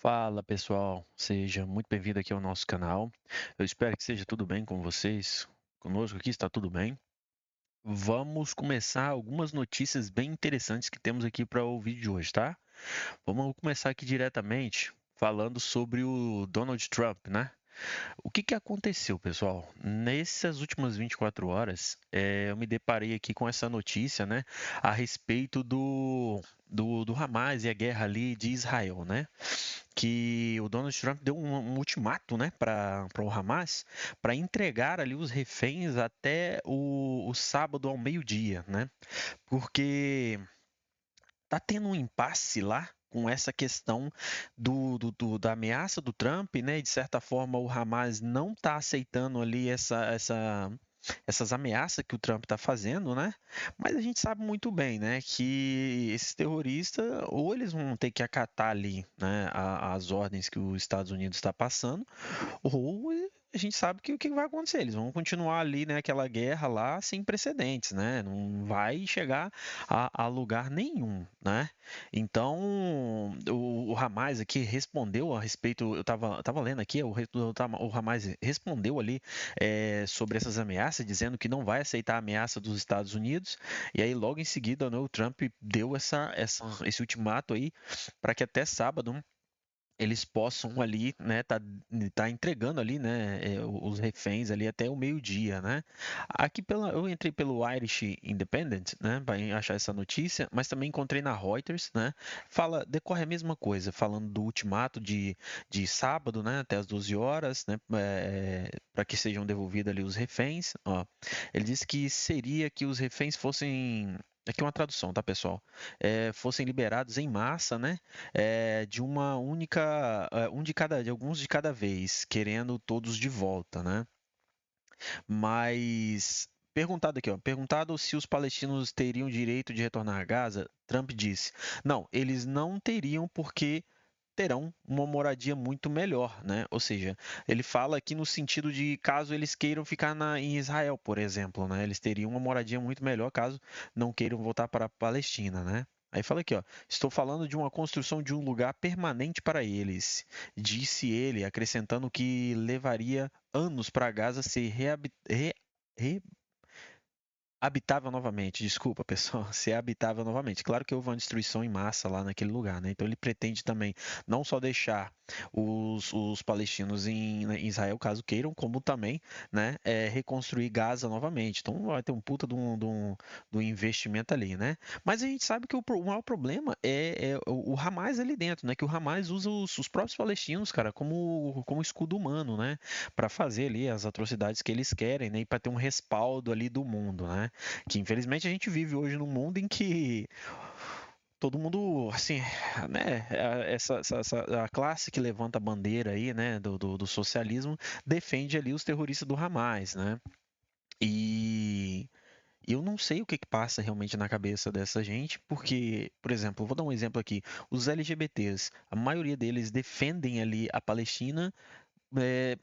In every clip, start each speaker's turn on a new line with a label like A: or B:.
A: Fala pessoal, seja muito bem-vindo aqui ao nosso canal. Eu espero que seja tudo bem com vocês. Conosco aqui está tudo bem. Vamos começar algumas notícias bem interessantes que temos aqui para o vídeo de hoje, tá? Vamos começar aqui diretamente falando sobre o Donald Trump, né? O que que aconteceu, pessoal? Nessas últimas 24 horas, eu me deparei aqui com essa notícia, né, a respeito do Hamas e a guerra ali de Israel, né? Que o Donald Trump deu um ultimato, né, para o Hamas para entregar ali os reféns até o sábado ao meio-dia, né? Porque tá tendo um impasse lá com essa questão da ameaça do Trump, né? De certa forma, o Hamas não está aceitando ali essas ameaças que o Trump está fazendo, né? Mas a gente sabe muito bem, né, que esses terroristas ou eles vão ter que acatar ali, né, as ordens que os Estados Unidos está passando, ou a gente sabe que o que vai acontecer? Eles vão continuar ali, né, aquela guerra lá sem precedentes, né? Não vai chegar a lugar nenhum, né? Então, o Hamas aqui respondeu a respeito, eu tava lendo aqui, o Hamas respondeu ali sobre essas ameaças, dizendo que não vai aceitar a ameaça dos Estados Unidos, e aí logo em seguida, né, o Trump deu esse ultimato aí para que até sábado eles possam ali, né, tá entregando ali, né, os reféns ali até o meio-dia, né? Eu entrei pelo Irish Independent, né, para achar essa notícia, mas também encontrei na Reuters, né? Decorre a mesma coisa, falando do ultimato de sábado, né, até as 12 horas, né, para que sejam devolvidos ali os reféns, ó. Ele disse que seria que os reféns fossem aqui é uma tradução, tá, pessoal? Fossem liberados em massa, né? De uma única, de alguns de cada vez, querendo todos de volta, né? Mas perguntado aqui, ó, perguntado se os palestinos teriam direito de retornar a Gaza, Trump disse: "Não, eles não teriam porque terão uma moradia muito melhor, né? Ou seja, ele fala aqui no sentido de caso eles queiram ficar em Israel, por exemplo, né? Eles teriam uma moradia muito melhor caso não queiram voltar para a Palestina, né? Aí fala aqui, ó, estou falando de uma construção de um lugar permanente para eles, disse ele, acrescentando que levaria anos para Gaza ser habitável novamente, desculpa pessoal, ser habitável novamente. Claro que houve uma destruição em massa lá naquele lugar, né? Então ele pretende também não só deixar os palestinos em Israel, caso queiram, como também, né, reconstruir Gaza novamente. Então vai ter um puta de um investimento ali, né? Mas a gente sabe que o maior problema é o Hamas ali dentro, né? Que o Hamas usa os próprios palestinos, cara, como escudo humano, né? Para fazer ali as atrocidades que eles querem, né? E para ter um respaldo ali do mundo, né? Que infelizmente a gente vive hoje num mundo em que todo mundo, assim, né, a classe que levanta a bandeira aí, né, do socialismo, defende ali os terroristas do Hamas, né? E eu não sei o que que passa realmente na cabeça dessa gente, porque, por exemplo, vou dar um exemplo aqui, os LGBTs, a maioria deles defendem ali a Palestina,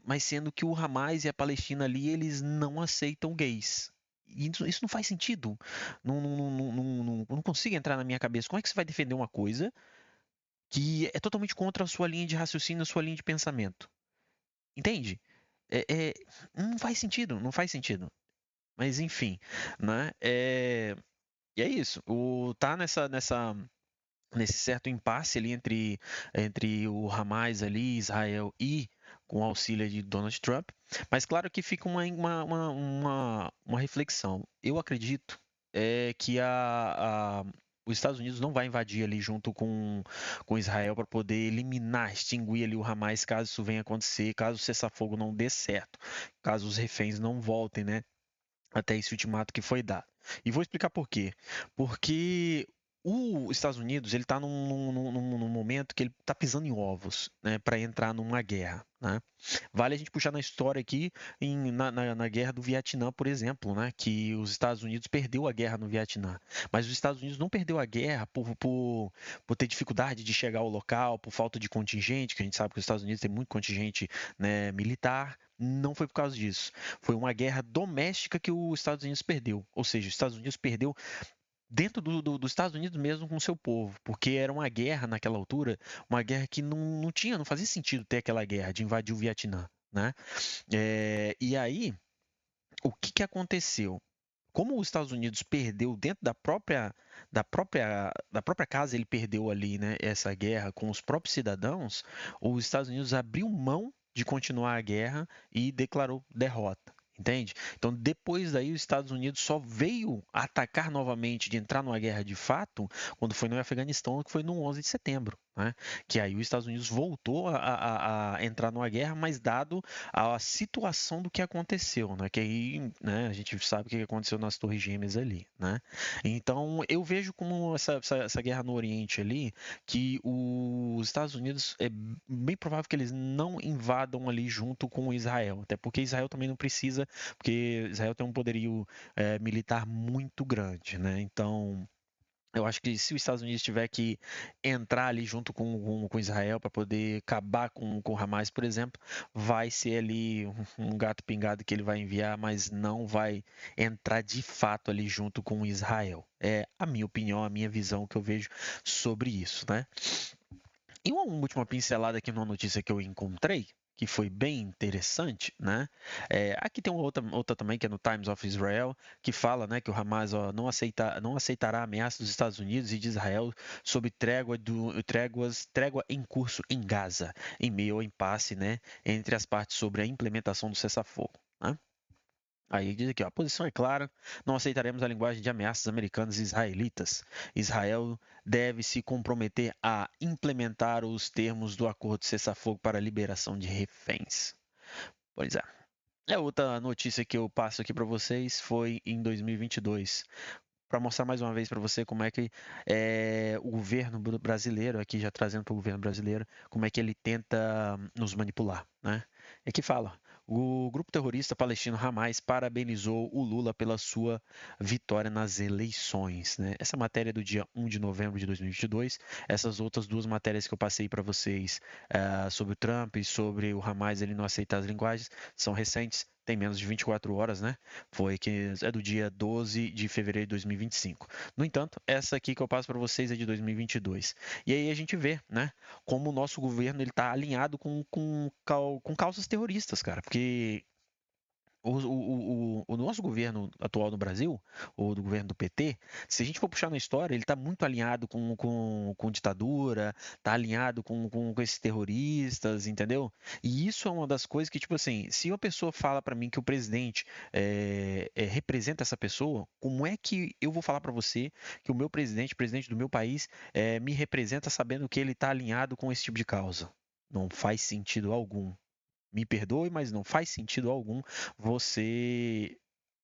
A: mas sendo que o Hamas e a Palestina ali, eles não aceitam gays. E isso não faz sentido. Não consigo entrar na minha cabeça. Como é que você vai defender uma coisa que é totalmente contra a sua linha de raciocínio, a sua linha de pensamento? Entende? É, é, não faz sentido, não faz sentido. Mas enfim, né? E é isso. Tá nesse certo impasse ali entre o Hamas ali, Israel e com o auxílio de Donald Trump. Mas claro que fica uma reflexão. Eu acredito que os Estados Unidos não vai invadir ali junto com Israel para poder eliminar, extinguir ali o Hamas caso isso venha acontecer, caso o cessar-fogo não dê certo, caso os reféns não voltem, né? Até esse ultimato que foi dado. E vou explicar por quê. Porque os Estados Unidos ele está num momento que ele está pisando em ovos, né, para entrar numa guerra, né? Vale a gente puxar na história aqui na guerra do Vietnã, por exemplo, né, que os Estados Unidos perdeu a guerra no Vietnã, mas os Estados Unidos não perdeu a guerra por ter dificuldade de chegar ao local, por falta de contingente, que a gente sabe que os Estados Unidos tem muito contingente, né, militar. Não foi por causa disso. Foi uma guerra doméstica que os Estados Unidos perdeu. Ou seja, os Estados Unidos perdeu dentro dos Estados Unidos mesmo com o seu povo, porque era uma guerra naquela altura, uma guerra que não fazia sentido ter aquela guerra de invadir o Vietnã, né? E aí, o que que aconteceu? Como os Estados Unidos perdeu dentro da própria casa, ele perdeu ali, né, essa guerra com os próprios cidadãos, os Estados Unidos abriu mão de continuar a guerra e declarou derrota. Entende? Então, depois daí, os Estados Unidos só veio atacar novamente, de entrar numa guerra de fato, quando foi no Afeganistão, que foi no 11 de setembro. Né? Que aí os Estados Unidos voltou a entrar numa guerra, mas dado a situação do que aconteceu, né? Que aí, né, a gente sabe o que aconteceu nas Torres Gêmeas ali, né? Então, eu vejo como essa guerra no Oriente ali, que os Estados Unidos é bem provável que eles não invadam ali junto com Israel, até porque Israel também não precisa, porque Israel tem um poderio militar muito grande, né? Então, eu acho que se os Estados Unidos tiver que entrar ali junto com Israel para poder acabar com o Hamas, por exemplo, vai ser ali um gato pingado que ele vai enviar, mas não vai entrar de fato ali junto com Israel. É a minha opinião, a minha visão que eu vejo sobre isso, né? E uma última pincelada aqui numa notícia que eu encontrei, que foi bem interessante, né? Aqui tem uma outra também, que é no Times of Israel, que fala, né, que o Hamas não aceitará ameaças dos Estados Unidos e de Israel sobre trégua em curso em Gaza, em meio ao impasse, né, entre as partes sobre a implementação do cessar-fogo. Né? Aí diz aqui, ó, a posição é clara, não aceitaremos a linguagem de ameaças americanas e israelitas. Israel deve se comprometer a implementar os termos do acordo de cessar-fogo para a liberação de reféns. Pois é. Outra notícia que eu passo aqui para vocês foi em 2022, para mostrar mais uma vez para você como é que o governo brasileiro, aqui já trazendo para o governo brasileiro, como é que ele tenta nos manipular, né? É que fala, o grupo terrorista palestino Hamas parabenizou o Lula pela sua vitória nas eleições, né? Essa matéria é do dia 1 de novembro de 2022, essas outras duas matérias que eu passei para vocês sobre o Trump e sobre o Hamas ele não aceitar as linguagens, são recentes, tem menos de 24 horas, né? Foi que é do dia 12 de fevereiro de 2025. No entanto, essa aqui que eu passo para vocês é de 2022. E aí a gente vê, né, como o nosso governo ele está alinhado com causas terroristas, cara, porque o nosso governo atual no Brasil, ou do governo do PT, se a gente for puxar na história, ele está muito alinhado com ditadura, está alinhado com esses terroristas, entendeu? E isso é uma das coisas que, tipo assim, se uma pessoa fala para mim que o presidente representa essa pessoa, como é que eu vou falar para você que o meu presidente, presidente do meu país, me representa sabendo que ele está alinhado com esse tipo de causa? Não faz sentido algum. Me perdoe, mas não faz sentido algum você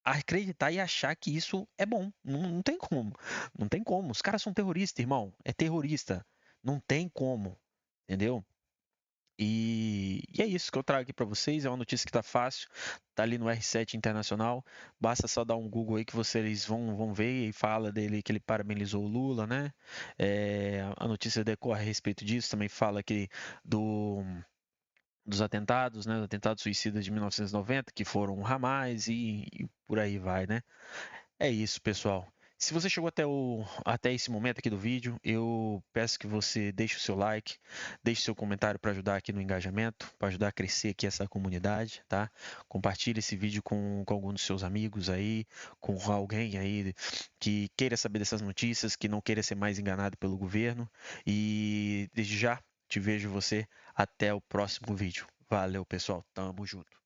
A: acreditar e achar que isso é bom. Não tem como. Não tem como. Os caras são terroristas, irmão. É terrorista. Não tem como. Entendeu? E é isso que eu trago aqui para vocês. É uma notícia que tá fácil. Tá ali no R7 Internacional. Basta só dar um Google aí que vocês vão ver e fala dele que ele parabenizou o Lula, né? A notícia decorre a respeito disso. Também fala aqui dos atentados, né, dos atentados suicidas de 1990, que foram o Hamas e por aí vai, né? É isso, pessoal. Se você chegou até esse momento aqui do vídeo, eu peço que você deixe o seu like, deixe seu comentário para ajudar aqui no engajamento, para ajudar a crescer aqui essa comunidade, tá? Compartilhe esse vídeo com algum dos seus amigos aí, com alguém aí que queira saber dessas notícias, que não queira ser mais enganado pelo governo. E desde já, te vejo você até o próximo vídeo. Valeu, pessoal. Tamo junto.